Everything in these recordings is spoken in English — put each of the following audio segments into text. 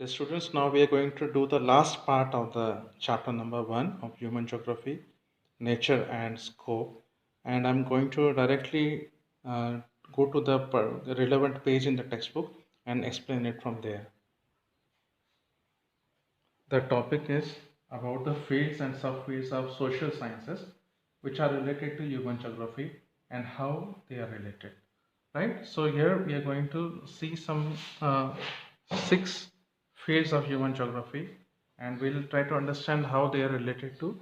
The students, now we are going to do the last part of the chapter number 1 of human geography, nature and scope. And I'm going to directly go to the relevant page in the textbook and explain it from there. The topic is about the fields and subfields of social sciences which are related to human geography and how they are related. Right? So here we are going to see some 6 fields of human geography, and we'll try to understand how they are related to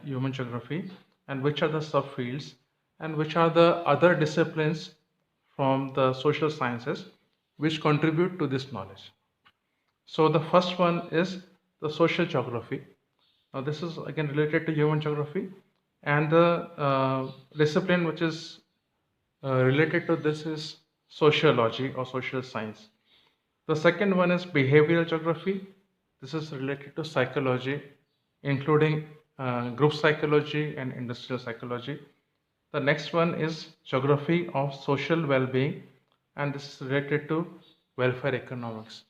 human geography and which are the subfields and which are the other disciplines from the social sciences which contribute to this knowledge. So the first one is the social geography. Now this is again related to human geography, and the discipline which is related to this is sociology or social science. The second one is behavioral geography. This is related to psychology, including group psychology and industrial psychology. The next one is geography of social well-being, and this is related to welfare economics.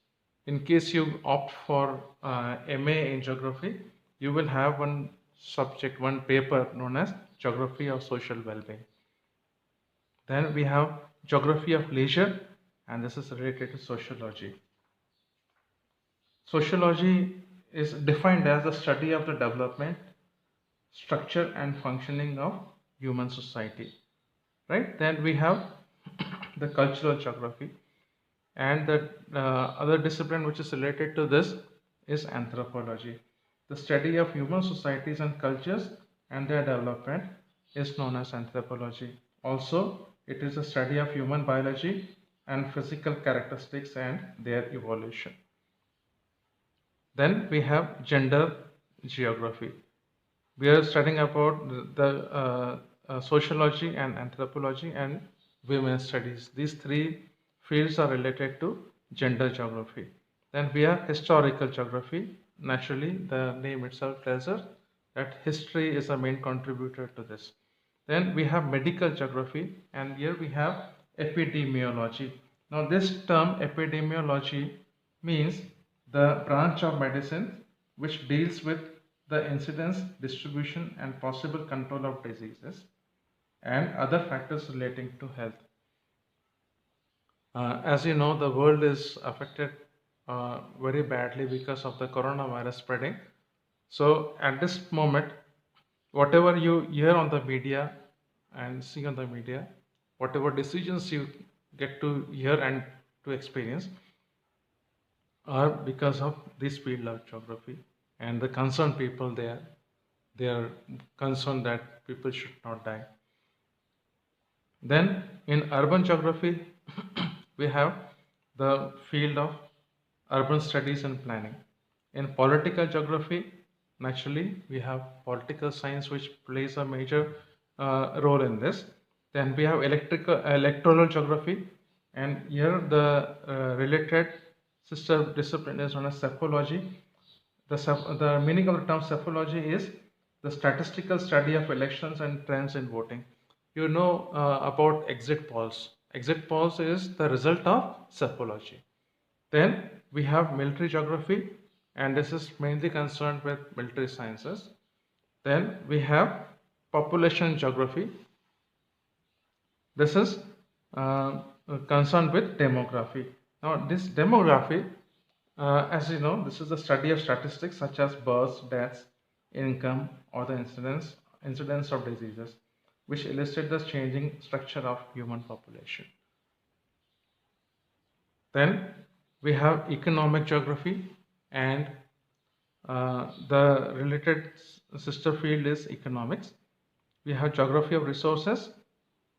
In case you opt for MA in geography, you will have one subject, one paper known as geography of social well-being. Then we have geography of leisure, and this is related to sociology. Sociology is defined as the study of the development, structure, and functioning of human society. Right? Then we have the cultural geography, and the other discipline which is related to this is anthropology. The study of human societies and cultures and their development is known as anthropology. Also, it is a study of human biology and physical characteristics and their evolution. Then we have gender geography. We are studying about the sociology and anthropology and women's studies. These 3 fields are related to gender geography. Then we have historical geography. Naturally, the name itself tells us that history is a main contributor to this. Then we have medical geography, and here we have epidemiology. Now, this term epidemiology means the branch of medicine which deals with the incidence, distribution, and possible control of diseases and other factors relating to health. As you know, the world is affected very badly because of the coronavirus spreading. So, at this moment, whatever you hear on the media and see on the media, whatever decisions you get to hear and to experience, are because of this field of geography, and the concerned people there, they are concerned that people should not die. Then in urban geography we have the field of urban studies and planning. In political geography, naturally we have political science which plays a major role in this. Then we have electoral geography, and here the related sister discipline is known as psephology. The meaning of the term psephology is the statistical study of elections and trends in voting. You know about exit polls. Exit polls is the result of psephology. Then we have military geography, and this is mainly concerned with military sciences. Then we have population geography. This is concerned with demography. Now, this demography, as you know, this is the study of statistics such as births, deaths, income, or the incidence of diseases, which illustrate the changing structure of human population. Then we have economic geography, and the related sister field is economics. We have geography of resources,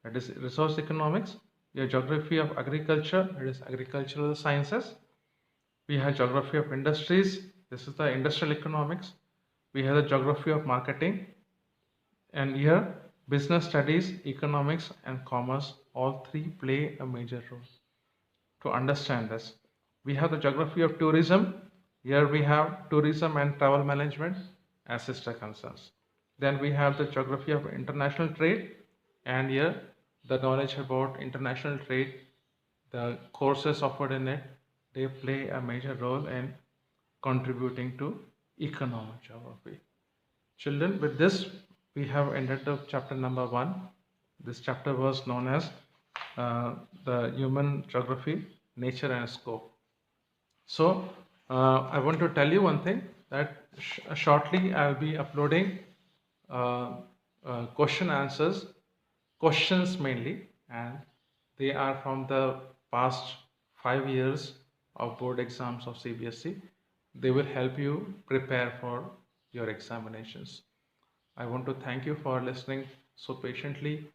that is resource economics. We have geography of agriculture, that is agricultural sciences. We have geography of industries, this is the industrial economics. We have the geography of marketing, and here business studies, economics, and commerce, all 3 play a major role. To understand this, we have the geography of tourism. Here we have tourism and travel management as sister concerns. Then we have the geography of international trade, and here the knowledge about international trade, the courses offered in it, they play a major role in contributing to economic geography. Children, with this, we have ended the chapter number 1. This chapter was known as the human geography, nature and scope. So I want to tell you one thing, that shortly I'll be uploading uh, question answers, questions mainly, and they are from the past 5 years of board exams of CBSE. They will help you prepare for your examinations. I want to thank you for listening so patiently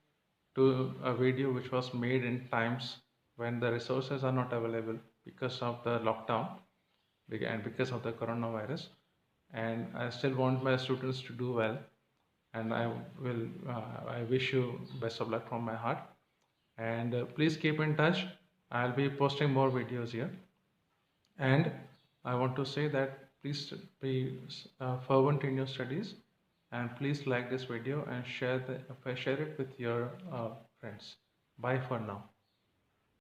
to a video which was made in times when the resources are not available because of the lockdown and because of the coronavirus. And I still want my students to do well, and I wish you best of luck from my heart. And please keep in touch. I'll be posting more videos here. And I want to say that please be fervent in your studies, and please like this video and share it with your friends. Bye for now.